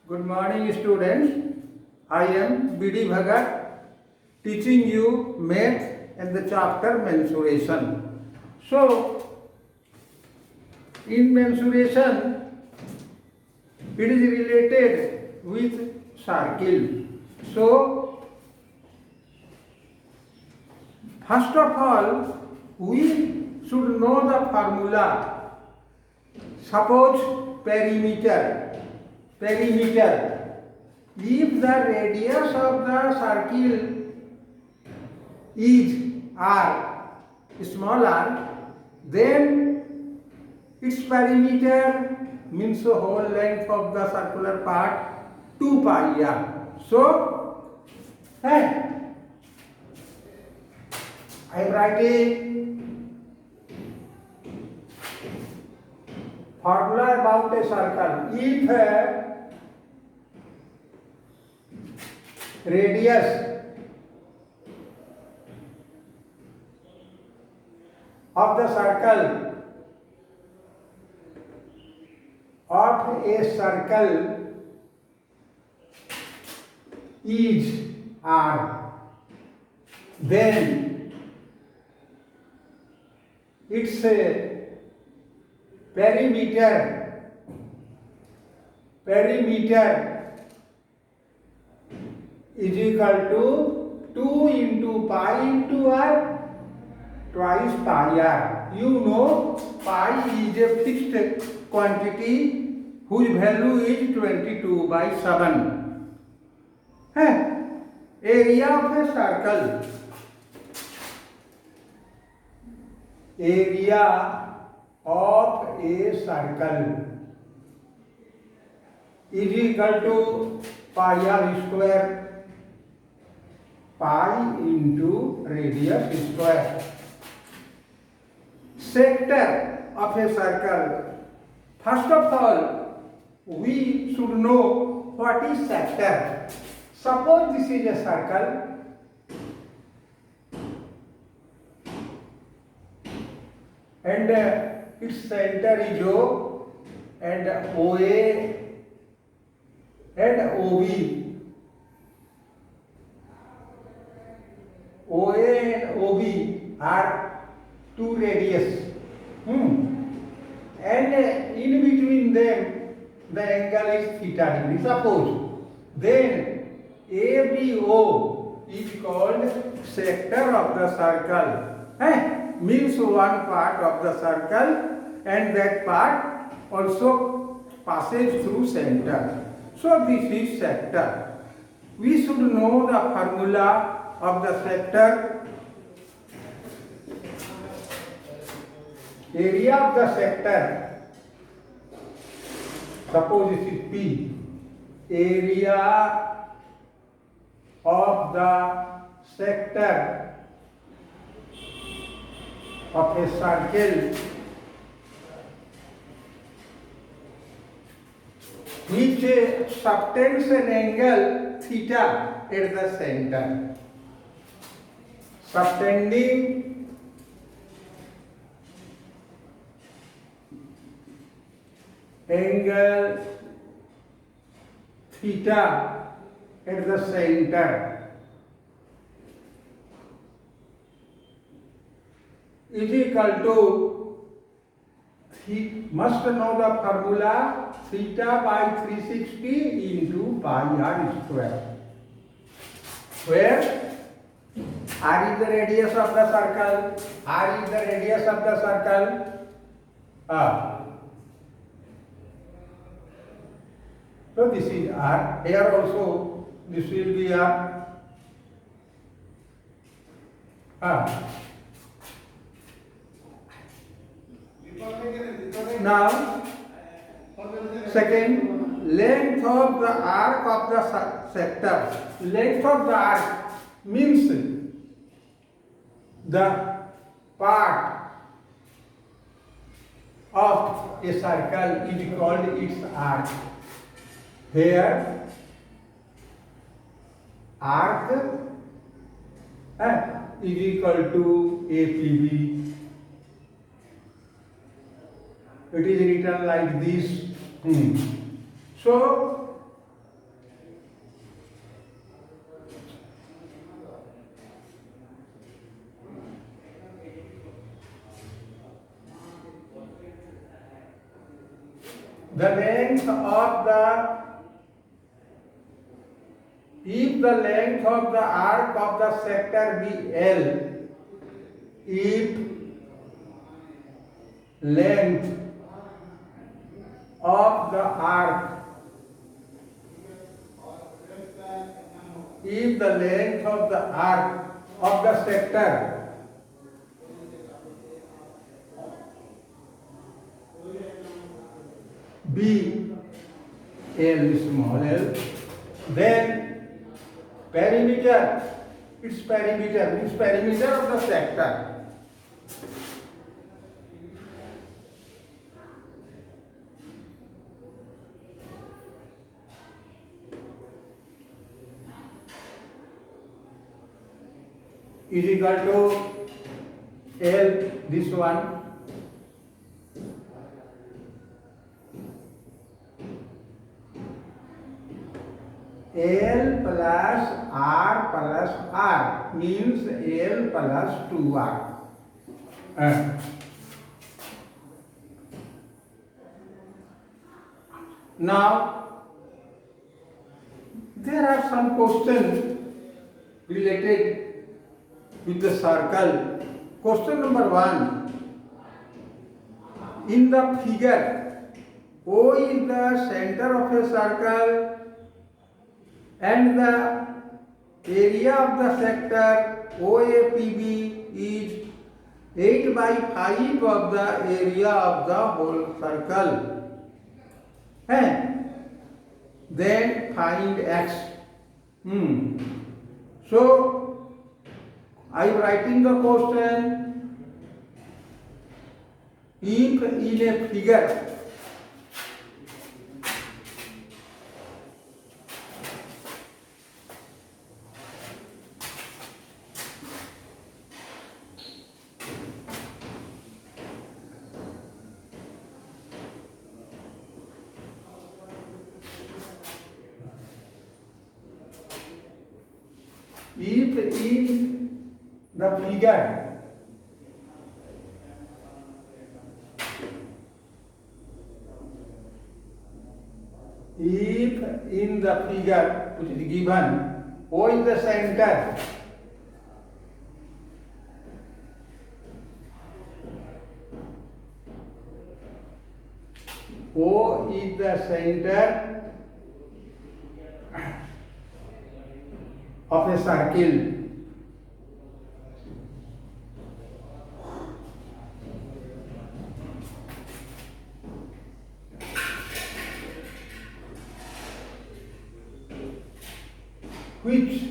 Good morning, students. I am B.D. Bhagat, teaching you math and the chapter mensuration. So, in mensuration, it is related with circle. So, first of all, we should know the formula. Suppose perimeter. If the radius of the circle is r small r, then its perimeter means the whole length of the circular part 2 pi r. So, I am writing formula about a circle. If radius of the circle is r, then its perimeter is equal to 2 into pi into r, twice pi r. You know pi is a fixed quantity whose value is 22 by 7. Area of a circle. Area of a circle is equal to pi r square, pi into radius square. Sector of a circle. First of all, we should know what is sector. Suppose this is a circle and its center is O and OA and OB. OA and OB are two radius. And in between them the angle is theta degree. Suppose then ABO is called sector of the circle. Means one part of the circle and that part also passes through center. So this is sector. We should know the formula of the sector. Area of the sector, suppose this is P. Area of the sector of a circle which subtends an angle theta at the center. Subtending angle theta at the center is equal to, must know the formula, theta by 360 into pi r square, where r is the radius of the circle. R is the radius of the circle. So this is r. Here also this will be r. Now, second, length of the arc of the sector. Length of the arc means the part of a circle is called its arc. Here, arc is equal to APB. It is written like this. So, length of the if the length of the arc of the sector be L, if length of the arc, if the length of the arc of the sector be L, small l, then perimeter, its perimeter means perimeter of the sector is equal to L, this one, L plus R means L plus 2R. Now, there are some questions related with the circle. Question number 1. In the figure, O is the center of a circle and the area of the sector OAPB is 8 by 5 of the area of the whole circle. And then find X. So, I am writing the question. If in a figure if in the figure which is given, O is the center, O is the center of a circle, which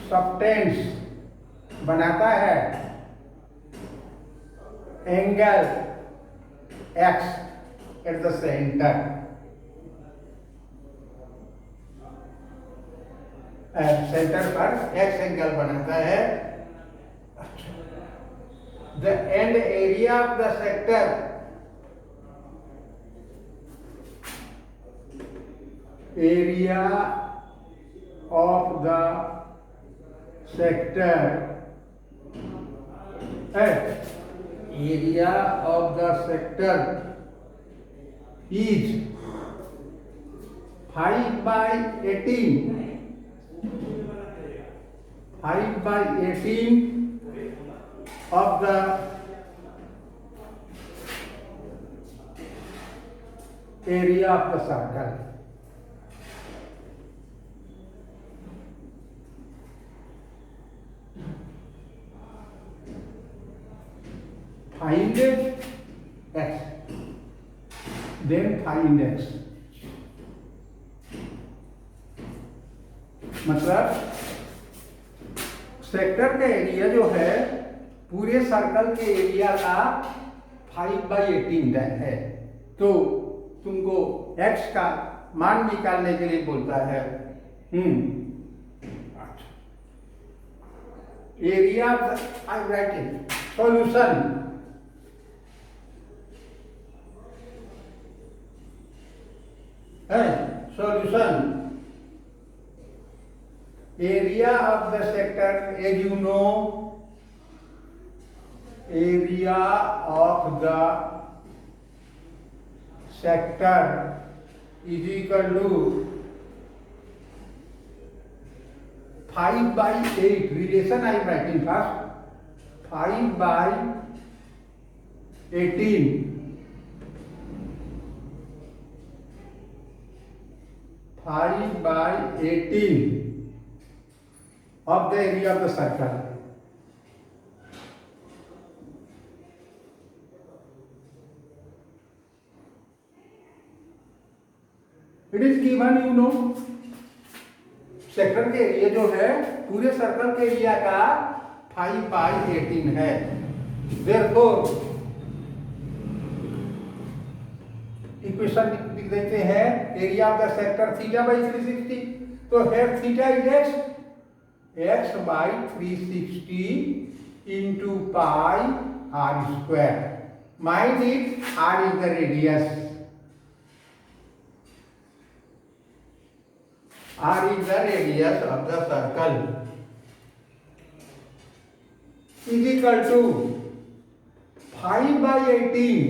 subtends बनाता है angle x at the centre, centre पर x angle बनाता है. The end area of the sector area of the sector area of the sector is 5 by 18 of the area of the circle. Find x, then find x. मतलब sector का area जो है पूरे circle के area का 5/18 है. तो तुमको x का मान निकालने के लिए बोलता है. area of the, I'm writing, solution. Solution. Area of the sector, as you know, area of the sector is equal to 5 by 8. Relation I am writing first. 5 by 18. 5 by 18 of the area of the circle. It is given, you know, sector के area जो है पूरे circle के area का 5 by 18 है। Therefore equation लिख देते हैं area of the sector theta by 360। तो here theta is x by 360 into pi r square. Mind it, r is the radius, r is the radius of the circle, is equal to 5 by 18,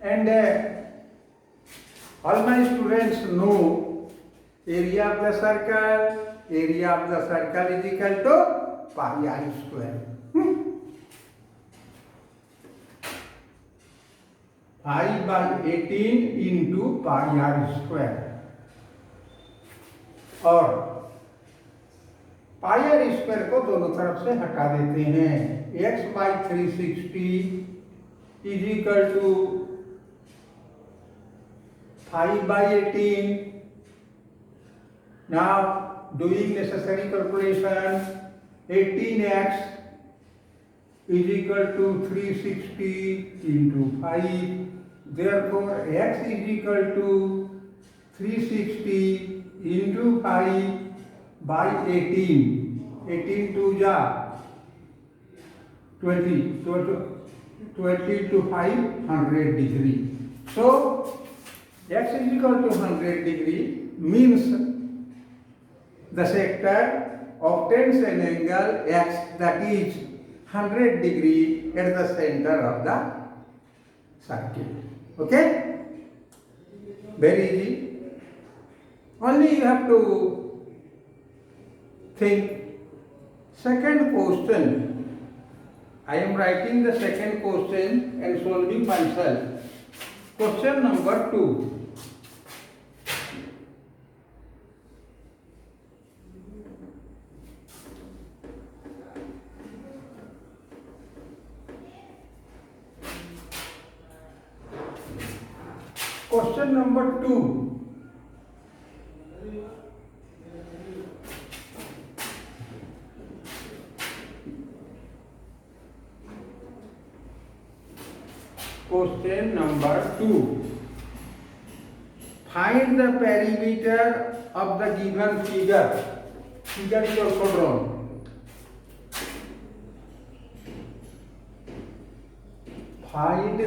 and all my students know area of the circle is equal to pi r square. 5 by 18 into pi r square। और पाई r square को दोनों तरफ से हटा देते हैं। x by 360 is equal to 5 by 18। Now doing necessary calculation, 18x is equal to 360 into 5। Therefore x is equal to 360 into 5 by 18, 18 to ja 20, so 20 to 5, 100 degree. So x is equal to 100 degree means the sector obtains an angle x that is 100 degree at the center of the circle. Okay, very easy. Only you have to think. Second question, I am writing the second question and solving myself. Question number 2. Question number 2. Question number 2. Find the perimeter of the given figure. Figure is also drawn. Find the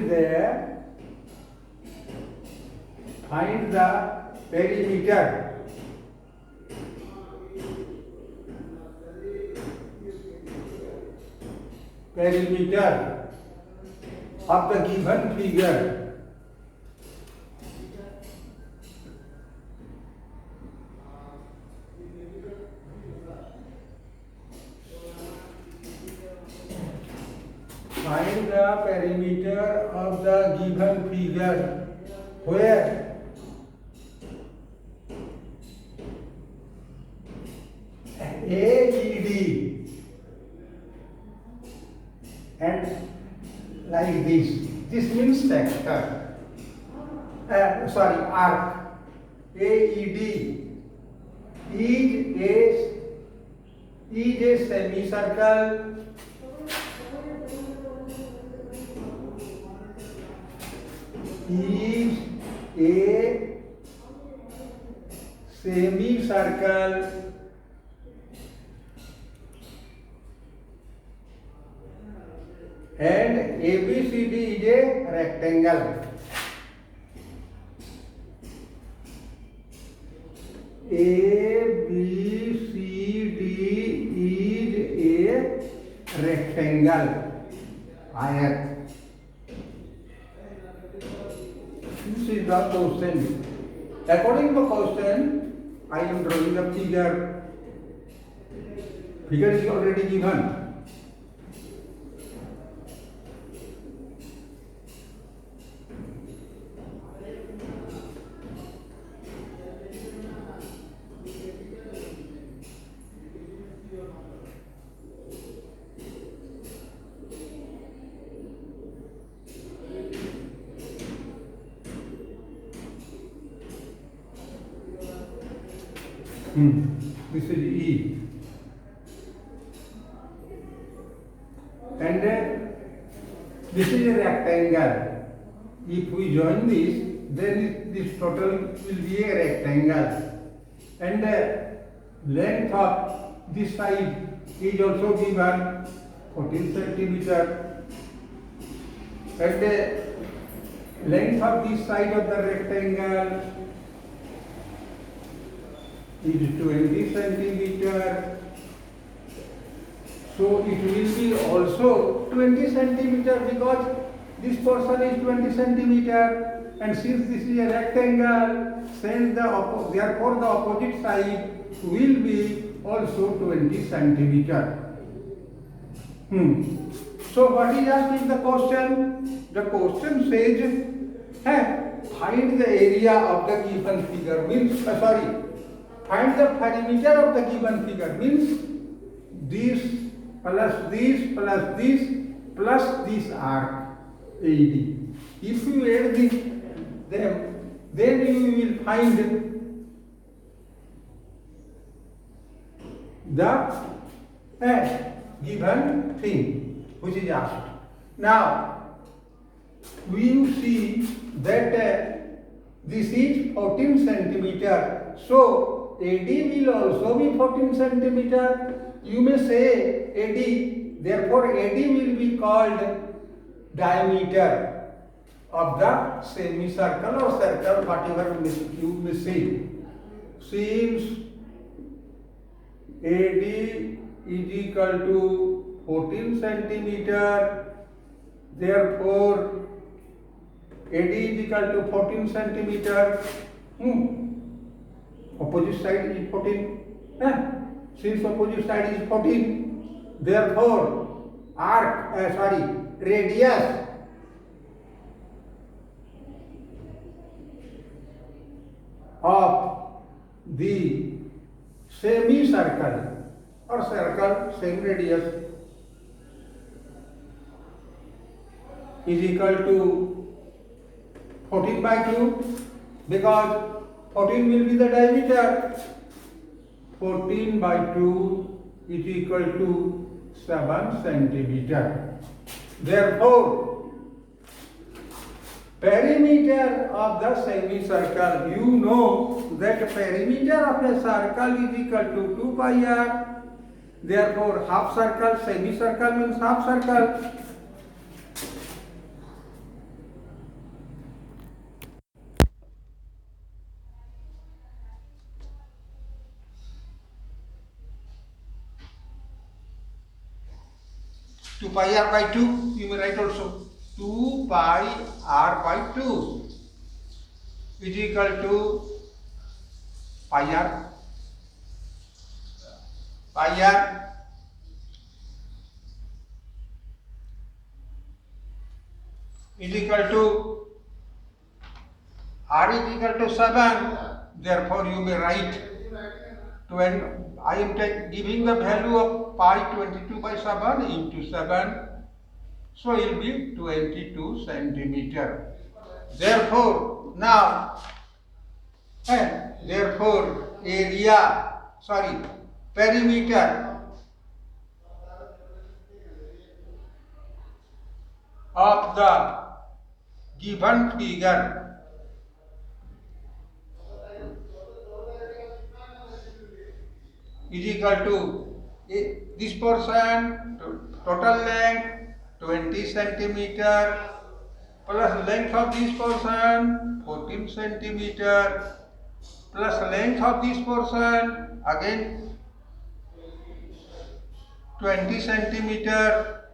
perimeter of the given figure. Find the perimeter of the given figure where AED and like this. This means sector. Arc. AED is a semicircle and ABCD is a rectangle. ABCD is a rectangle. Ayat. This is the question. According to the question, I am drawing the figure. Figure is already given. This is E. And this is a rectangle. If we join this, then this total will be a rectangle. And length of this side is also given 14 centimeter. And length of this side of the rectangle is 20 centimeter. So it will be also 20 centimeter because this portion is 20 centimeter, and since this is a rectangle, therefore the opposite side will be also 20 centimeter. So what is asked in the question? The question says, find the area of the given figure find the perimeter of the given figure means this plus this plus this plus this arc AD. If you add them, then you will find the given thing which is asked. Now we see that this is 14 centimeter. So AD will also be 14 centimeter. You may say AD, therefore AD will be called diameter of the semicircle or circle, whatever you may say. Since AD is equal to 14 centimeter, therefore AD is equal to 14 centimeter. Opposite side is 14. Since opposite side is 14, therefore radius of the semicircle or circle same radius is equal to 14 by 2 because 14 will be the diameter. 14 by 2 is equal to 7 centimeter. Therefore, perimeter of the semicircle, you know that perimeter of a circle is equal to 2 pi r. Therefore, half circle, semicircle means half circle. Two pi r by 2, you may write also 2 pi r by 2 is equal to pi r is equal to r is equal to 7. Therefore, you may write I am giving the value of pi 22 by 7 into 7. So it will be 22 centimeter. Therefore, now, perimeter of the given figure is equal to this portion, total length, 20 centimeter, plus length of this portion 14 centimeter, plus length of this portion again 20 centimeter,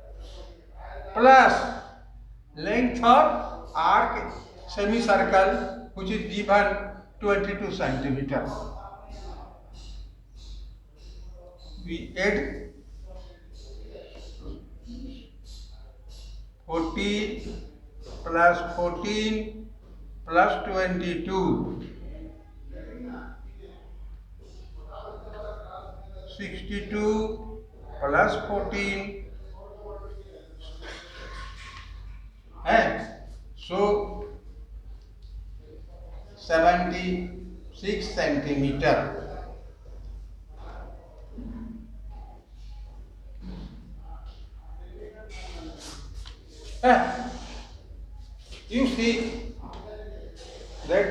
plus length of arc semicircle which is given 22 centimeter. We add 40 plus 14 plus 22, 62 plus 14, and so 76 centimeter. You see that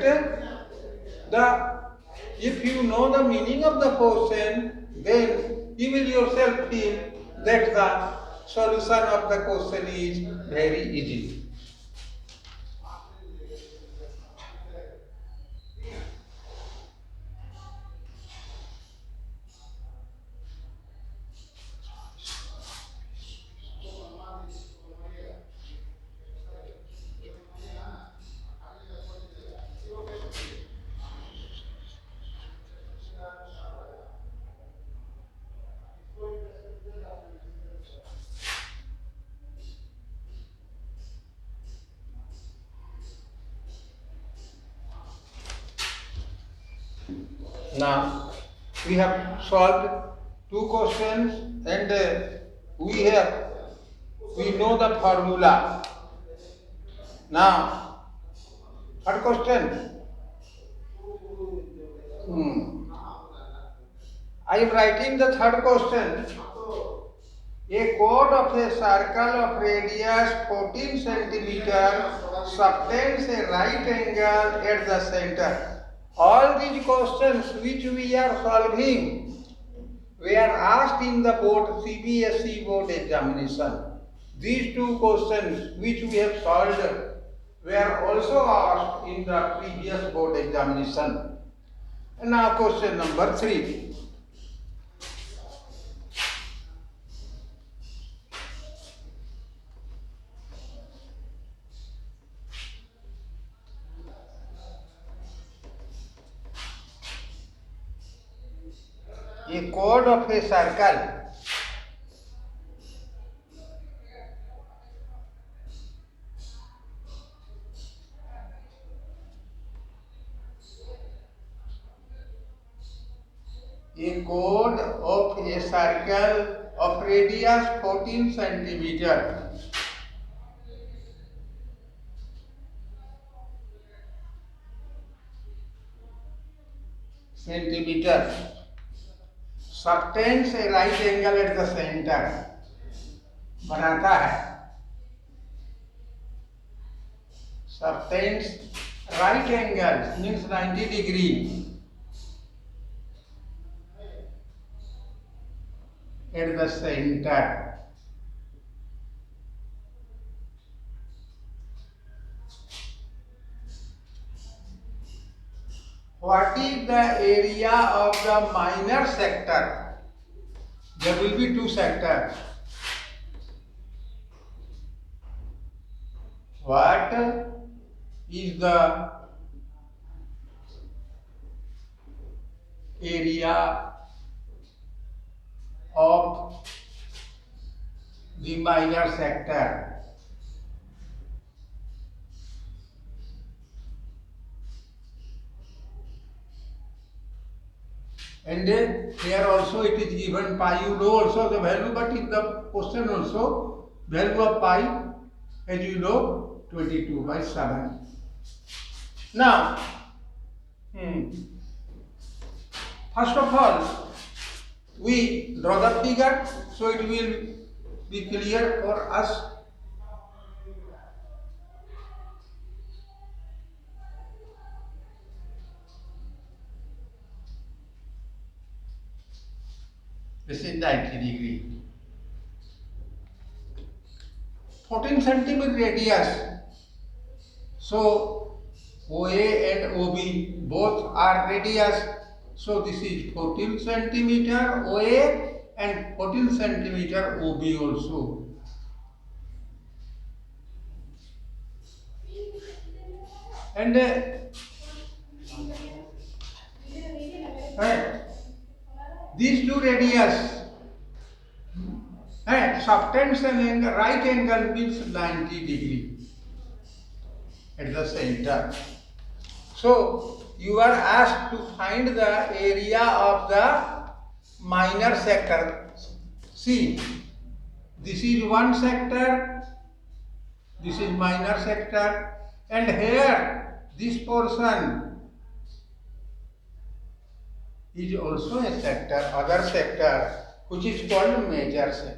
the if you know the meaning of the question, then you will yourself feel that the solution of the question is very easy. Now we have solved two questions and we know the formula. Now third question. I am writing the third question. A chord of a circle of radius 14 centimeter subtends a right angle at the center. All these questions which we are solving were asked in the CBSE board examination. These two questions which we have solved were also asked in the previous board examination. And now question number 3. A chord of a circle of radius 14 centimeter subtends a right angle at the center, बनाता है subtends right angle means 90 degree at the center. What is the area of the minor sector? There will be two sectors. What is the area of the minor sector? And here also it is given pi. You know also the value, but in the question also value of pi, as you know, 22/7. Now, first of all, we draw the figure so it will be clear for us. This is 90 degree. 14 centimeter radius. So OA and OB both are radius. So this is 14 centimeter OA and 14 centimeter OB also. And these two radius subtends an angle, right angle means 90 degree at the center. So you are asked to find the area of the minor sector. See, this is one sector, this is minor sector, and here this portion is also a sector, other sector, which is called major sector.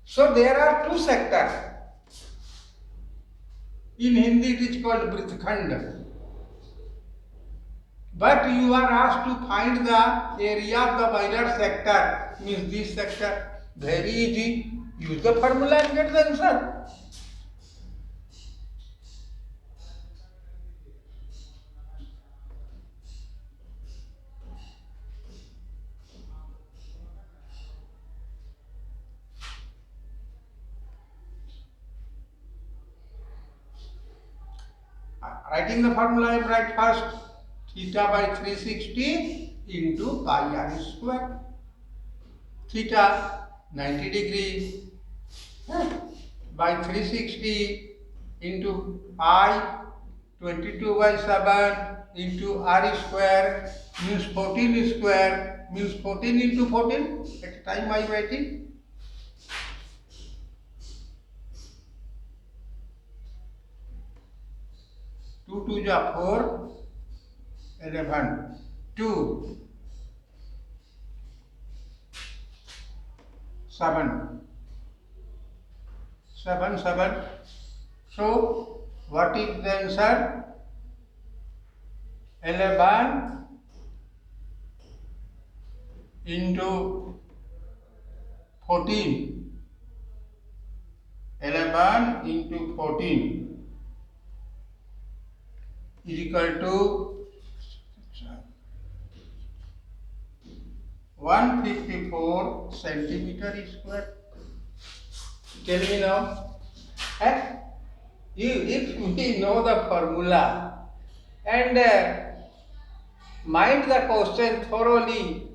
So there are two sectors. In Hindi it is called Vritkhand. But you are asked to find the area of the minor sector, means this sector. Very easy. Use the formula and get the answer. Writing the formula, I write first theta by 360 into pi r square. Theta 90 degree by 360 into pi 22 by 7 into r square means 14 square means 14 into 14. At time I am writing. 2 2 ja 4, 11, 2, 7, 7, 7. So, what is the answer? 11 into 14. 11 into 14 is equal to 154 centimeter square. Tell me now, if we know the formula and mind the question thoroughly,